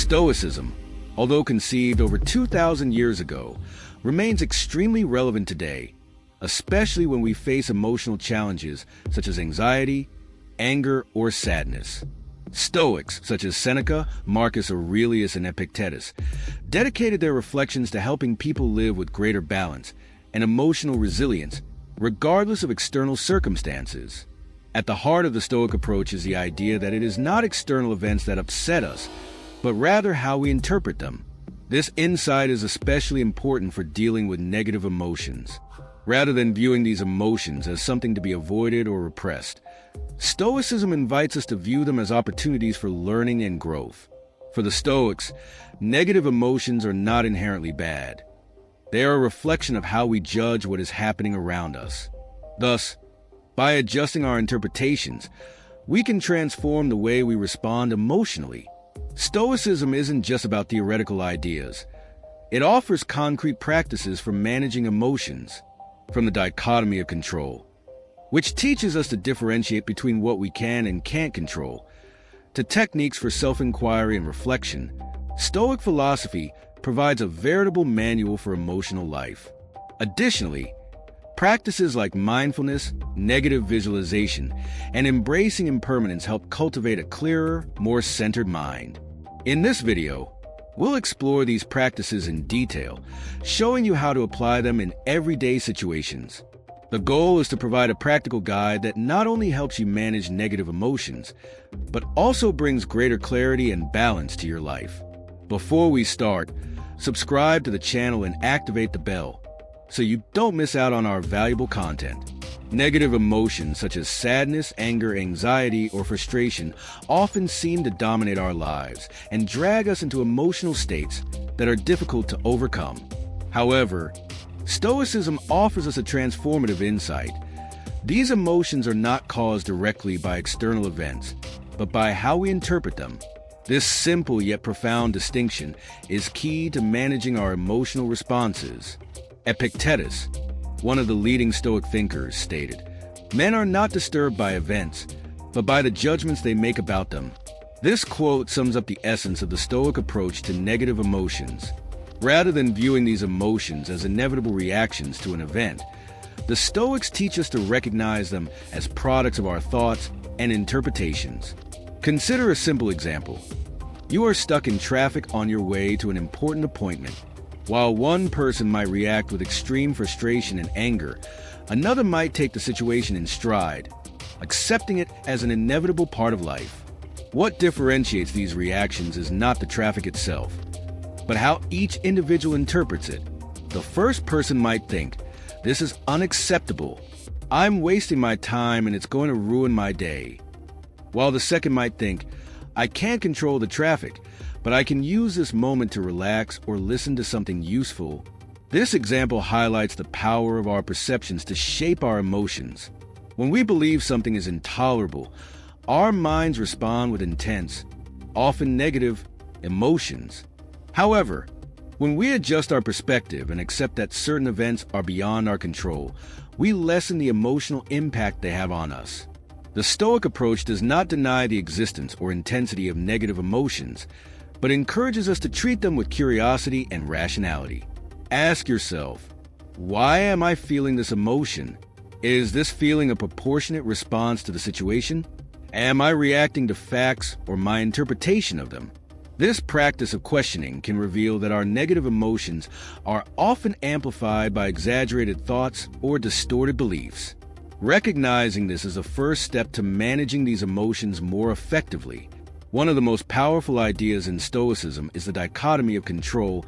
Stoicism, although conceived over 2,000 years ago, remains extremely relevant today, especially when we face emotional challenges such as anxiety, anger, or sadness. Stoics, such as Seneca, Marcus Aurelius, and Epictetus, dedicated their reflections to helping people live with greater balance and emotional resilience, regardless of external circumstances. At the heart of the Stoic approach is the idea that it is not external events that upset us, but rather how we interpret them. This insight is especially important for dealing with negative emotions. Rather than viewing these emotions as something to be avoided or repressed, Stoicism invites us to view them as opportunities for learning and growth. For the Stoics, negative emotions are not inherently bad. They are a reflection of how we judge what is happening around us. Thus, by adjusting our interpretations, we can transform the way we respond emotionally. Stoicism isn't just about theoretical ideas. It offers concrete practices for managing emotions, from the dichotomy of control, which teaches us to differentiate between what we can and can't control, to techniques for self-inquiry and reflection. Stoic philosophy provides a veritable manual for emotional life. Additionally, practices like mindfulness, negative visualization, and embracing impermanence help cultivate a clearer, more centered mind. In this video, we'll explore these practices in detail, showing you how to apply them in everyday situations. The goal is to provide a practical guide that not only helps you manage negative emotions, but also brings greater clarity and balance to your life. Before we start, subscribe to the channel and activate the bell so you don't miss out on our valuable content. Negative emotions such as sadness, anger, anxiety, or frustration often seem to dominate our lives and drag us into emotional states that are difficult to overcome. However, Stoicism offers us a transformative insight. These emotions are not caused directly by external events, but by how we interpret them. This simple yet profound distinction is key to managing our emotional responses. Epictetus, one of the leading Stoic thinkers, stated, "Men are not disturbed by events, but by the judgments they make about them." This quote sums up the essence of the Stoic approach to negative emotions. Rather than viewing these emotions as inevitable reactions to an event, the Stoics teach us to recognize them as products of our thoughts and interpretations. Consider a simple example. You are stuck in traffic on your way to an important appointment. While one person might react with extreme frustration and anger, another might take the situation in stride, accepting it as an inevitable part of life. What differentiates these reactions is not the traffic itself, but how each individual interprets it. The first person might think, "This is unacceptable. I'm wasting my time and it's going to ruin my day." While the second might think, "I can't control the traffic, but I can use this moment to relax or listen to something useful." This example highlights the power of our perceptions to shape our emotions. When we believe something is intolerable, our minds respond with intense, often negative, emotions. However, when we adjust our perspective and accept that certain events are beyond our control, we lessen the emotional impact they have on us. The Stoic approach does not deny the existence or intensity of negative emotions, but encourages us to treat them with curiosity and rationality. Ask yourself, why am I feeling this emotion? Is this feeling a proportionate response to the situation? Am I reacting to facts or my interpretation of them? This practice of questioning can reveal that our negative emotions are often amplified by exaggerated thoughts or distorted beliefs. Recognizing this is a first step to managing these emotions more effectively. One of the most powerful ideas in Stoicism is the dichotomy of control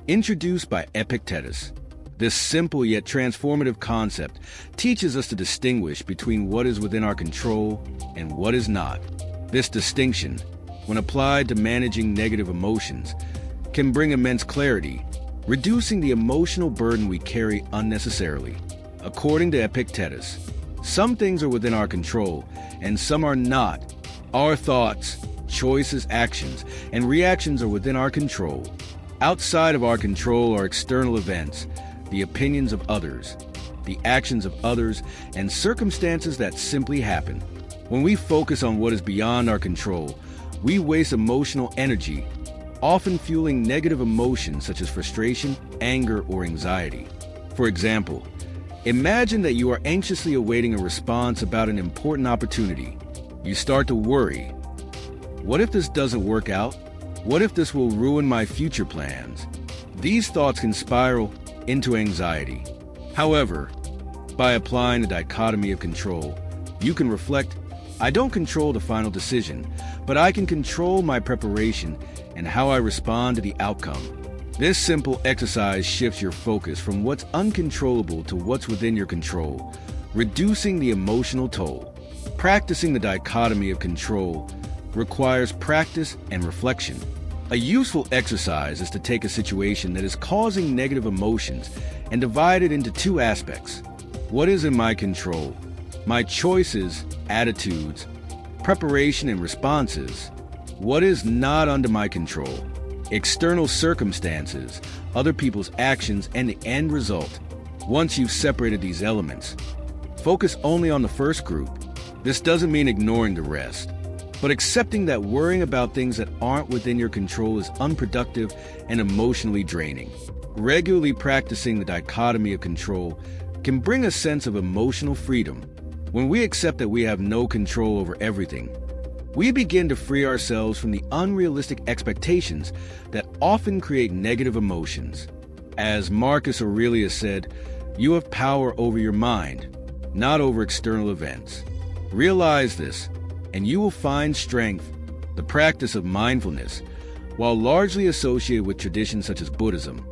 introduced by Epictetus. This simple yet transformative concept teaches us to distinguish between what is within our control and what is not. This distinction, when applied to managing negative emotions, can bring immense clarity, reducing the emotional burden we carry unnecessarily. According to Epictetus, some things are within our control and some are not. Our thoughts, choices, actions, and reactions are within our control. Outside of our control are external events, the opinions of others, the actions of others, and circumstances that simply happen. When we focus on what is beyond our control, we waste emotional energy, often fueling negative emotions such as frustration, anger, or anxiety. For example, imagine that you are anxiously awaiting a response about an important opportunity. You start to worry. What if this doesn't work out? What if this will ruin my future plans? These thoughts can spiral into anxiety. However, by applying the dichotomy of control, you can reflect, I don't control the final decision, but I can control my preparation and how I respond to the outcome. This simple exercise shifts your focus from what's uncontrollable to what's within your control, reducing the emotional toll. Practicing the dichotomy of control requires practice and reflection. A useful exercise is to take a situation that is causing negative emotions and divide it into two aspects. What is in my control? My choices, attitudes, preparation, and responses. What is not under my control? External circumstances, other people's actions, and the end result. Once you've separated these elements, focus only on the first group. This doesn't mean ignoring the rest, but accepting that worrying about things that aren't within your control is unproductive and emotionally draining. Regularly practicing the dichotomy of control can bring a sense of emotional freedom. When we accept that we have no control over everything, we begin to free ourselves from the unrealistic expectations that often create negative emotions. As Marcus Aurelius said, you have power over your mind, not over external events. Realize this, and you will find strength. The practice of mindfulness, while largely associated with traditions such as Buddhism,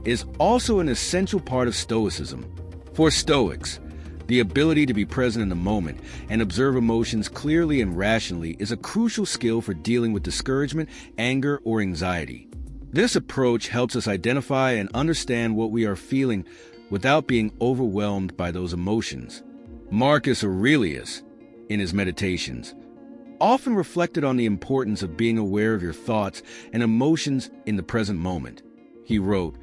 is also an essential part of Stoicism. For Stoics, the ability to be present in the moment and observe emotions clearly and rationally is a crucial skill for dealing with discouragement, anger, or anxiety. This approach helps us identify and understand what we are feeling without being overwhelmed by those emotions. Marcus Aurelius, in his meditations, often reflected on the importance of being aware of your thoughts and emotions in the present moment. He wrote,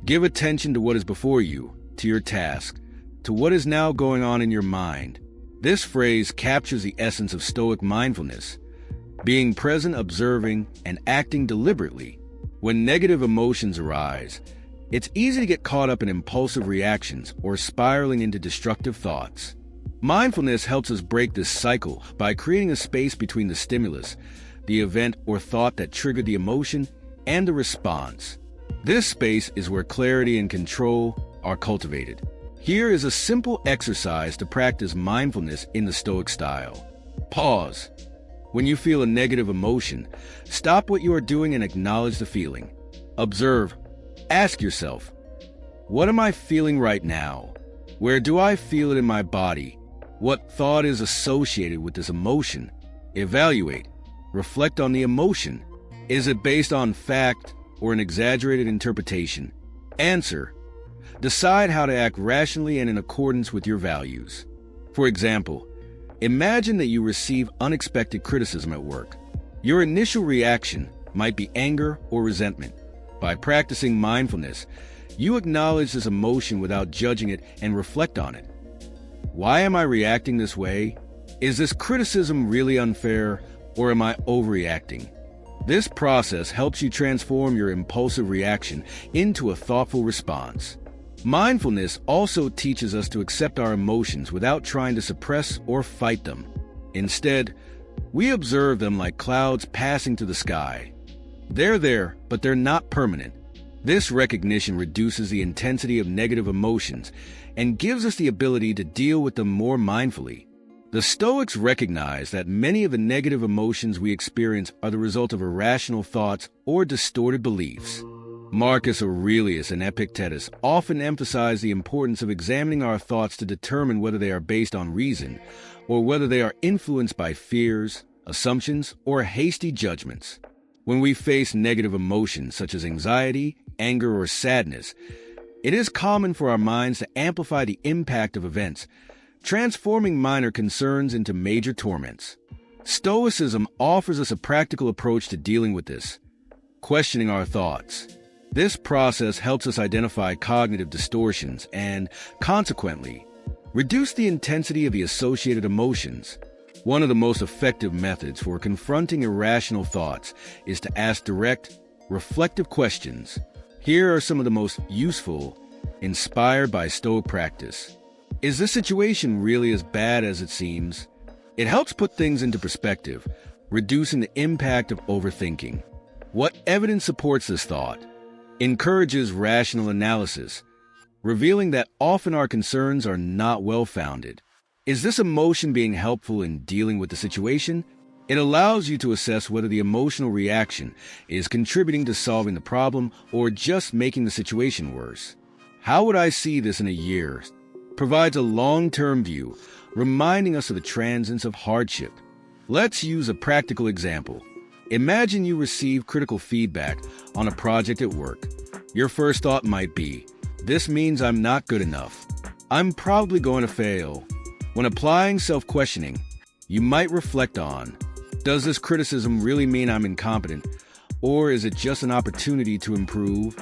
"Give attention to what is before you, to your task, to what is now going on in your mind." This phrase captures the essence of Stoic mindfulness, being present, observing, and acting deliberately. When negative emotions arise, it's easy to get caught up in impulsive reactions or spiraling into destructive thoughts. Mindfulness helps us break this cycle by creating a space between the stimulus, the event or thought that triggered the emotion, and the response. This space is where clarity and control are cultivated. Here is a simple exercise to practice mindfulness in the Stoic style. Pause. When you feel a negative emotion, stop what you are doing and acknowledge the feeling. Observe. Ask yourself, what am I feeling right now? Where do I feel it in my body? What thought is associated with this emotion? Evaluate. Reflect on the emotion. Is it based on fact or an exaggerated interpretation? Answer. Decide how to act rationally and in accordance with your values. For example, imagine that you receive unexpected criticism at work. Your initial reaction might be anger or resentment. By practicing mindfulness, you acknowledge this emotion without judging it and reflect on it. Why am I reacting this way? Is this criticism really unfair, or am I overreacting? This process helps you transform your impulsive reaction into a thoughtful response. Mindfulness also teaches us to accept our emotions without trying to suppress or fight them. Instead, we observe them like clouds passing through the sky. They're there, but they're not permanent. This recognition reduces the intensity of negative emotions and gives us the ability to deal with them more mindfully. The Stoics recognize that many of the negative emotions we experience are the result of irrational thoughts or distorted beliefs. Marcus Aurelius and Epictetus often emphasize the importance of examining our thoughts to determine whether they are based on reason or whether they are influenced by fears, assumptions, or hasty judgments. When we face negative emotions such as anxiety, anger, or sadness, it is common for our minds to amplify the impact of events, transforming minor concerns into major torments. Stoicism offers us a practical approach to dealing with this, questioning our thoughts. This process helps us identify cognitive distortions and, consequently, reduce the intensity of the associated emotions. One of the most effective methods for confronting irrational thoughts is to ask direct, reflective questions. Here are some of the most useful, inspired by Stoic practice. Is this situation really as bad as it seems? It helps put things into perspective, reducing the impact of overthinking. What evidence supports this thought? Encourages rational analysis, revealing that often our concerns are not well-founded. Is this emotion being helpful in dealing with the situation? It allows you to assess whether the emotional reaction is contributing to solving the problem or just making the situation worse. How would I see this in a year? Provides a long-term view, reminding us of the transience of hardship. Let's use a practical example. Imagine you receive critical feedback on a project at work. Your first thought might be, "This means I'm not good enough. I'm probably going to fail." When applying self-questioning, you might reflect on, does this criticism really mean I'm incompetent, or is it just an opportunity to improve?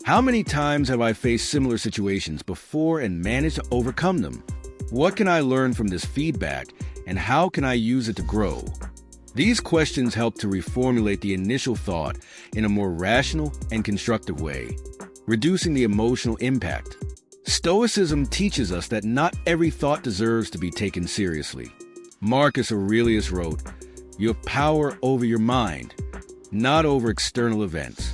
How many times have I faced similar situations before and managed to overcome them? What can I learn from this feedback, and how can I use it to grow? These questions help to reformulate the initial thought in a more rational and constructive way, reducing the emotional impact. Stoicism teaches us that not every thought deserves to be taken seriously. Marcus Aurelius wrote, "You have power over your mind, not over external events.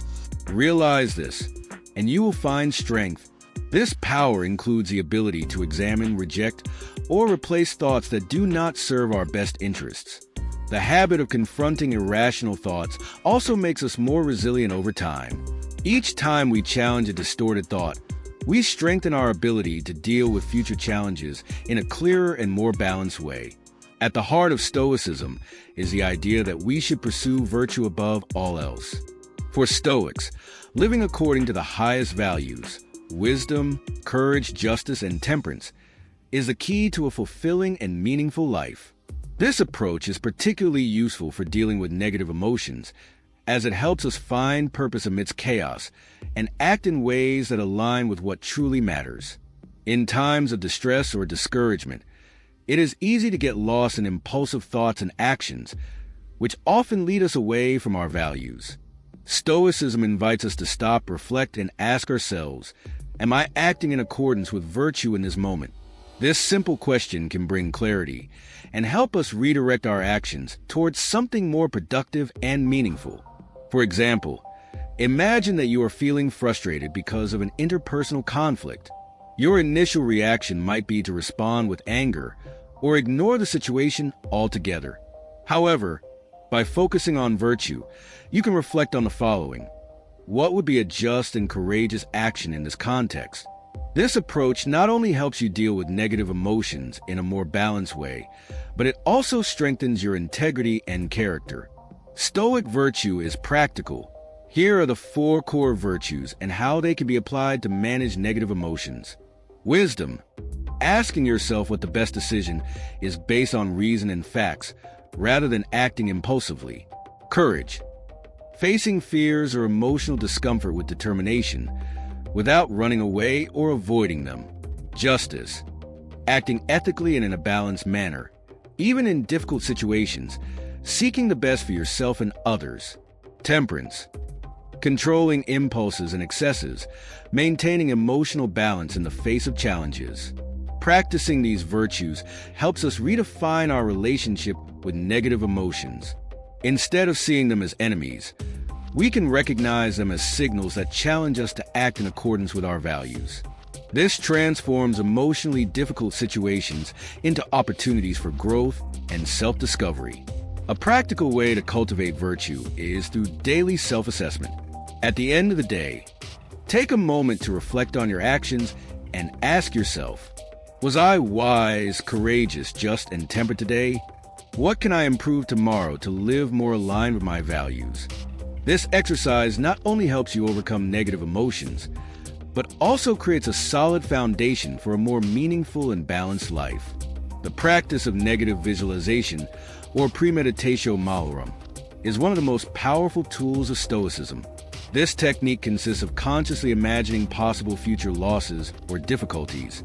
Realize this, and you will find strength." This power includes the ability to examine, reject, or replace thoughts that do not serve our best interests. The habit of confronting irrational thoughts also makes us more resilient over time. Each time we challenge a distorted thought, we strengthen our ability to deal with future challenges in a clearer and more balanced way. At the heart of Stoicism is the idea that we should pursue virtue above all else. For Stoics, living according to the highest values, wisdom, courage, justice, and temperance, is the key to a fulfilling and meaningful life. This approach is particularly useful for dealing with negative emotions, as it helps us find purpose amidst chaos and act in ways that align with what truly matters. In times of distress or discouragement, it is easy to get lost in impulsive thoughts and actions, which often lead us away from our values. Stoicism invites us to stop, reflect, and ask ourselves, am I acting in accordance with virtue in this moment? This simple question can bring clarity and help us redirect our actions towards something more productive and meaningful. For example, imagine that you are feeling frustrated because of an interpersonal conflict. Your initial reaction might be to respond with anger or ignore the situation altogether. However, by focusing on virtue, you can reflect on the following. What would be a just and courageous action in this context? This approach not only helps you deal with negative emotions in a more balanced way, but it also strengthens your integrity and character. Stoic virtue is practical. Here are the 4 core virtues and how they can be applied to manage negative emotions. Wisdom. Asking yourself what the best decision is based on reason and facts, rather than acting impulsively. Courage. Facing fears or emotional discomfort with determination, without running away or avoiding them. Justice. Acting ethically and in a balanced manner, even in difficult situations, seeking the best for yourself and others. Temperance. Controlling impulses and excesses, maintaining emotional balance in the face of challenges. Practicing these virtues helps us redefine our relationship with negative emotions. Instead of seeing them as enemies, we can recognize them as signals that challenge us to act in accordance with our values. This transforms emotionally difficult situations into opportunities for growth and self-discovery. A practical way to cultivate virtue is through daily self-assessment. At the end of the day, take a moment to reflect on your actions and ask yourself, was I wise, courageous, just, and tempered today? What can I improve tomorrow to live more aligned with my values? This exercise not only helps you overcome negative emotions, but also creates a solid foundation for a more meaningful and balanced life. The practice of negative visualization, or premeditatio malorum, is one of the most powerful tools of Stoicism. This technique consists of consciously imagining possible future losses or difficulties,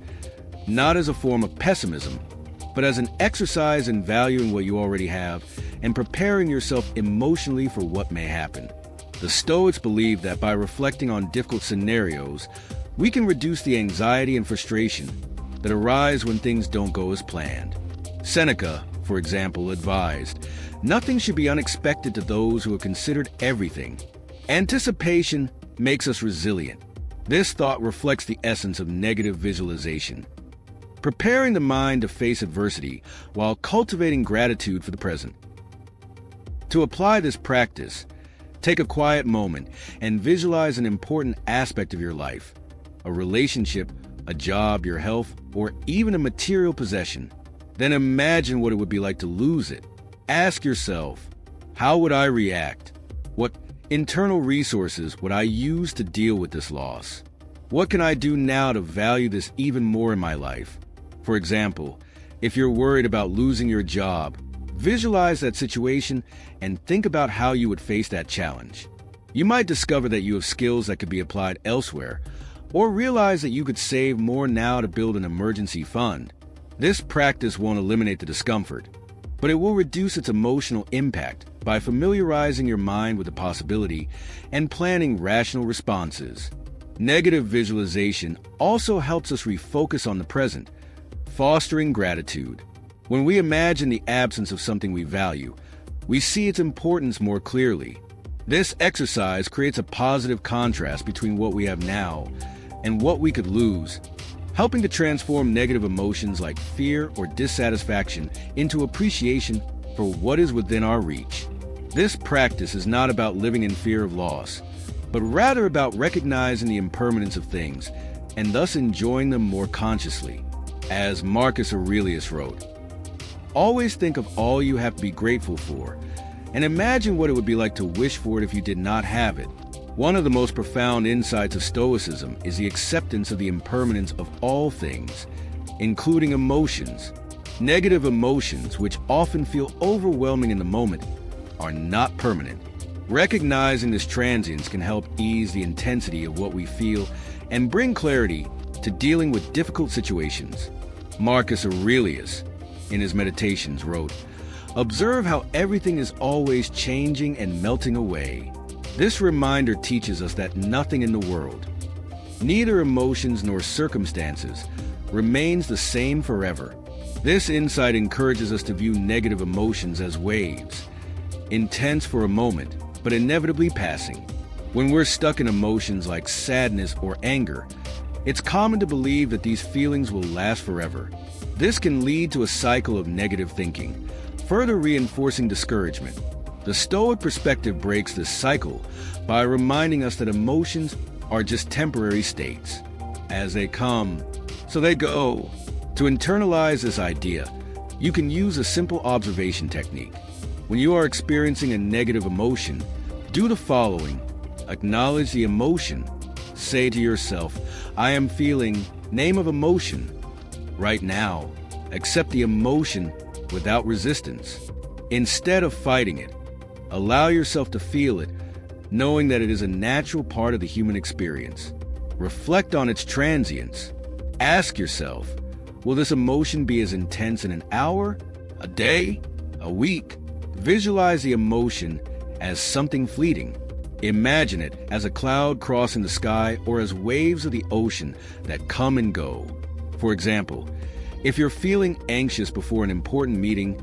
not as a form of pessimism, but as an exercise in valuing what you already have and preparing yourself emotionally for what may happen. The Stoics believe that by reflecting on difficult scenarios, we can reduce the anxiety and frustration that arise when things don't go as planned. Seneca, for example, advised, "Nothing should be unexpected to those who have considered everything." Anticipation makes us resilient. This thought reflects the essence of negative visualization, preparing the mind to face adversity while cultivating gratitude for the present. To apply this practice, take a quiet moment and visualize an important aspect of your life, a relationship, a job, your health, or even a material possession. Then imagine what it would be like to lose it. Ask yourself, how would I react? What internal resources would I use to deal with this loss? What can I do now to value this even more in my life? For example, if you're worried about losing your job, visualize that situation and think about how you would face that challenge. You might discover that you have skills that could be applied elsewhere, or realize that you could save more now to build an emergency fund. This practice won't eliminate the discomfort, but it will reduce its emotional impact by familiarizing your mind with the possibility and planning rational responses. Negative visualization also helps us refocus on the present, fostering gratitude. When we imagine the absence of something we value, we see its importance more clearly. This exercise creates a positive contrast between what we have now and what we could lose, helping to transform negative emotions like fear or dissatisfaction into appreciation for what is within our reach. This practice is not about living in fear of loss, but rather about recognizing the impermanence of things and thus enjoying them more consciously. As Marcus Aurelius wrote, "Always think of all you have to be grateful for, and imagine what it would be like to wish for it if you did not have it." One of the most profound insights of Stoicism is the acceptance of the impermanence of all things, including emotions. Negative emotions, which often feel overwhelming in the moment, are not permanent. Recognizing this transience can help ease the intensity of what we feel and bring clarity to dealing with difficult situations. Marcus Aurelius, in his Meditations, wrote, "Observe how everything is always changing and melting away." This reminder teaches us that nothing in the world, neither emotions nor circumstances, remains the same forever. This insight encourages us to view negative emotions as waves, intense for a moment, but inevitably passing. When we're stuck in emotions like sadness or anger, it's common to believe that these feelings will last forever. This can lead to a cycle of negative thinking, further reinforcing discouragement. The Stoic perspective breaks this cycle by reminding us that emotions are just temporary states. As they come, so they go. To internalize this idea, you can use a simple observation technique. When you are experiencing a negative emotion, do the following. Acknowledge the emotion. Say to yourself, "I am feeling," name of emotion. Right now, accept the emotion without resistance. Instead of fighting it, allow yourself to feel it, knowing that it is a natural part of the human experience. Reflect on its transience. Ask yourself, will this emotion be as intense in an hour, a day, a week? Visualize the emotion as something fleeting. Imagine it as a cloud crossing the sky or as waves of the ocean that come and go. For example, if you're feeling anxious before an important meeting,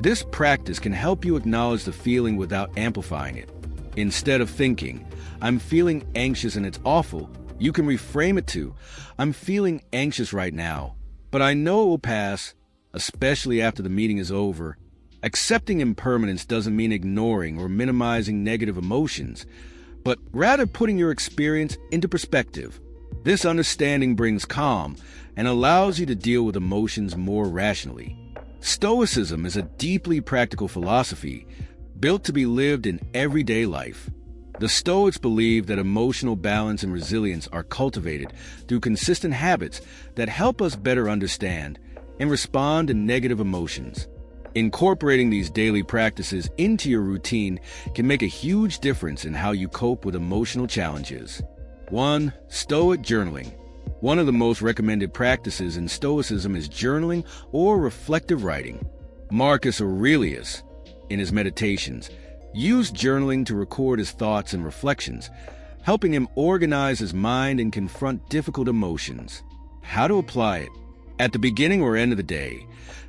this practice can help you acknowledge the feeling without amplifying it. Instead of thinking, "I'm feeling anxious and it's awful," you can reframe it to, "I'm feeling anxious right now, but I know it will pass, especially after the meeting is over." Accepting impermanence doesn't mean ignoring or minimizing negative emotions, but rather putting your experience into perspective. This understanding brings calm and allows you to deal with emotions more rationally. Stoicism is a deeply practical philosophy built to be lived in everyday life. The Stoics believe that emotional balance and resilience are cultivated through consistent habits that help us better understand and respond to negative emotions. Incorporating these daily practices into your routine can make a huge difference in how you cope with emotional challenges. 1. Stoic journaling. One of the most recommended practices in Stoicism is journaling or reflective writing. Marcus Aurelius, in his Meditations, used journaling to record his thoughts and reflections, helping him organize his mind and confront difficult emotions. How to apply it? At the beginning or end of the day,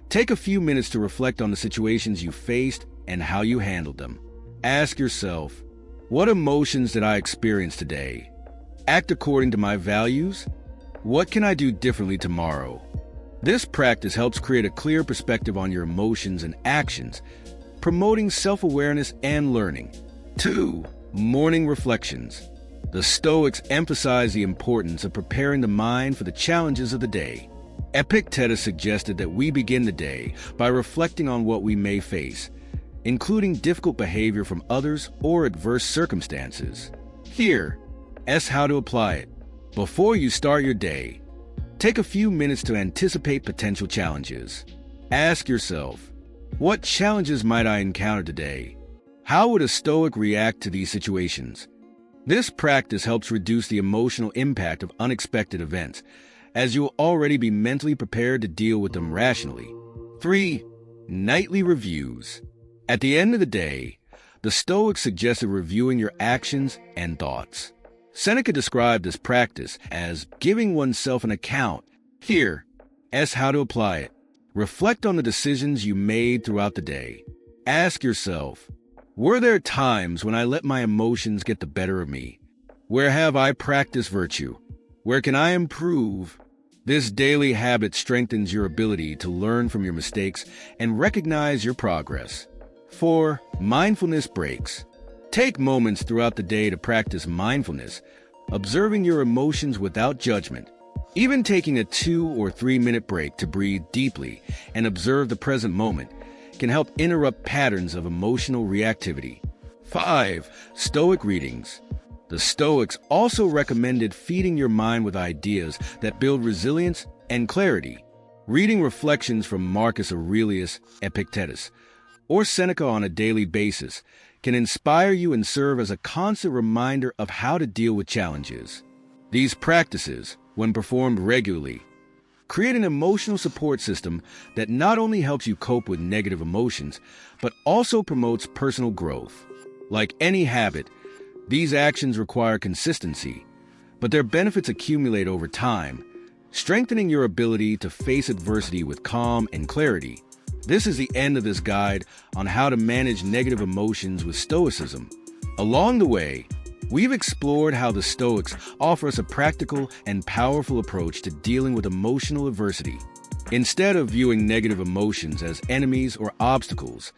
take a few minutes to reflect on the situations you faced and how you handled them. Ask yourself, what emotions did I experience today? Act according to my values? What can I do differently tomorrow? This practice helps create a clear perspective on your emotions and actions, promoting self-awareness and learning. 2. Morning reflections. The Stoics emphasize the importance of preparing the mind for the challenges of the day. Epictetus suggested that we begin the day by reflecting on what we may face, including difficult behavior from others or adverse circumstances. Here is how to apply it. Before you start your day, take a few minutes to anticipate potential challenges. Ask yourself, what challenges might I encounter today? How would a Stoic react to these situations? This practice helps reduce the emotional impact of unexpected events, as you will already be mentally prepared to deal with them rationally. 3. Nightly reviews. At the end of the day, the Stoics suggested reviewing your actions and thoughts. Seneca described this practice as giving oneself an account. Here is how to apply it. Reflect on the decisions you made throughout the day. Ask yourself, were there times when I let my emotions get the better of me? Where have I practiced virtue? Where can I improve? This daily habit strengthens your ability to learn from your mistakes and recognize your progress. 4. Mindfulness breaks. Take moments throughout the day to practice mindfulness, observing your emotions without judgment. Even taking a 2 or 3 minute break to breathe deeply and observe the present moment can help interrupt patterns of emotional reactivity. 5. Stoic readings. The Stoics also recommended feeding your mind with ideas that build resilience and clarity. Reading reflections from Marcus Aurelius, Epictetus, or Seneca on a daily basis can inspire you and serve as a constant reminder of how to deal with challenges. These practices, when performed regularly, create an emotional support system that not only helps you cope with negative emotions, but also promotes personal growth. Like any habit, these actions require consistency, but their benefits accumulate over time, strengthening your ability to face adversity with calm and clarity. This is the end of this guide on how to manage negative emotions with Stoicism. Along the way, we've explored how the Stoics offer us a practical and powerful approach to dealing with emotional adversity. Instead of viewing negative emotions as enemies or obstacles,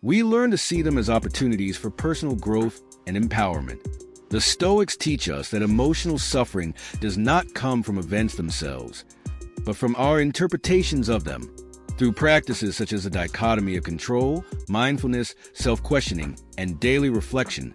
we learn to see them as opportunities for personal growth and empowerment. The Stoics teach us that emotional suffering does not come from events themselves, but from our interpretations of them. Through practices such as the dichotomy of control, mindfulness, self-questioning, and daily reflection,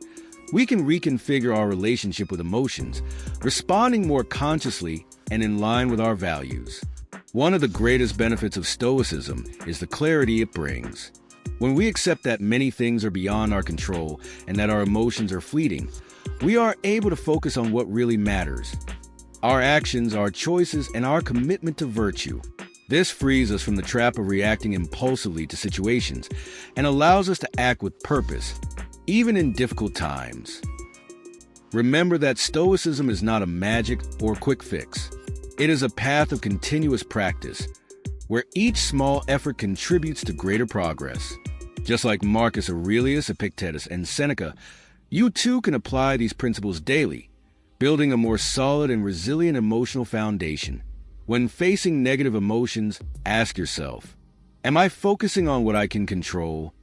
we can reconfigure our relationship with emotions, responding more consciously and in line with our values. One of the greatest benefits of Stoicism is the clarity it brings. When we accept that many things are beyond our control and that our emotions are fleeting, we are able to focus on what really matters: our actions, our choices, and our commitment to virtue. This frees us from the trap of reacting impulsively to situations and allows us to act with purpose, even in difficult times. Remember that Stoicism is not a magic or quick fix. It is a path of continuous practice, where each small effort contributes to greater progress. Just like Marcus Aurelius, Epictetus, and Seneca, you too can apply these principles daily, building a more solid and resilient emotional foundation. When facing negative emotions, ask yourself, am I focusing on what I can control?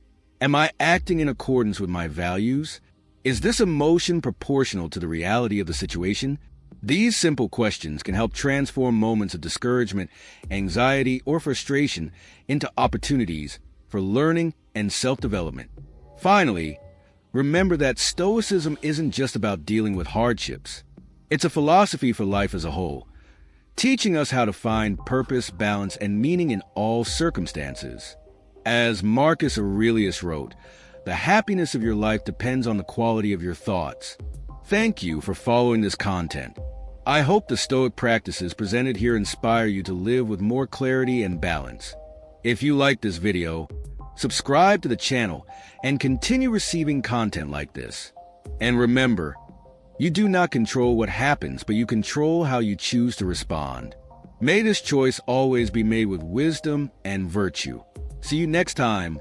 Am I acting in accordance with my values? Is this emotion proportional to the reality of the situation? These simple questions can help transform moments of discouragement, anxiety, or frustration into opportunities for learning and self-development. Finally, remember that Stoicism isn't just about dealing with hardships. It's a philosophy for life as a whole, teaching us how to find purpose, balance, and meaning in all circumstances. As Marcus Aurelius wrote, the happiness of your life depends on the quality of your thoughts. Thank you for following this content. I hope the Stoic practices presented here inspire you to live with more clarity and balance. If you liked this video, subscribe to the channel, and continue receiving content like this. And remember, you do not control what happens, but you control how you choose to respond. May this choice always be made with wisdom and virtue. See you next time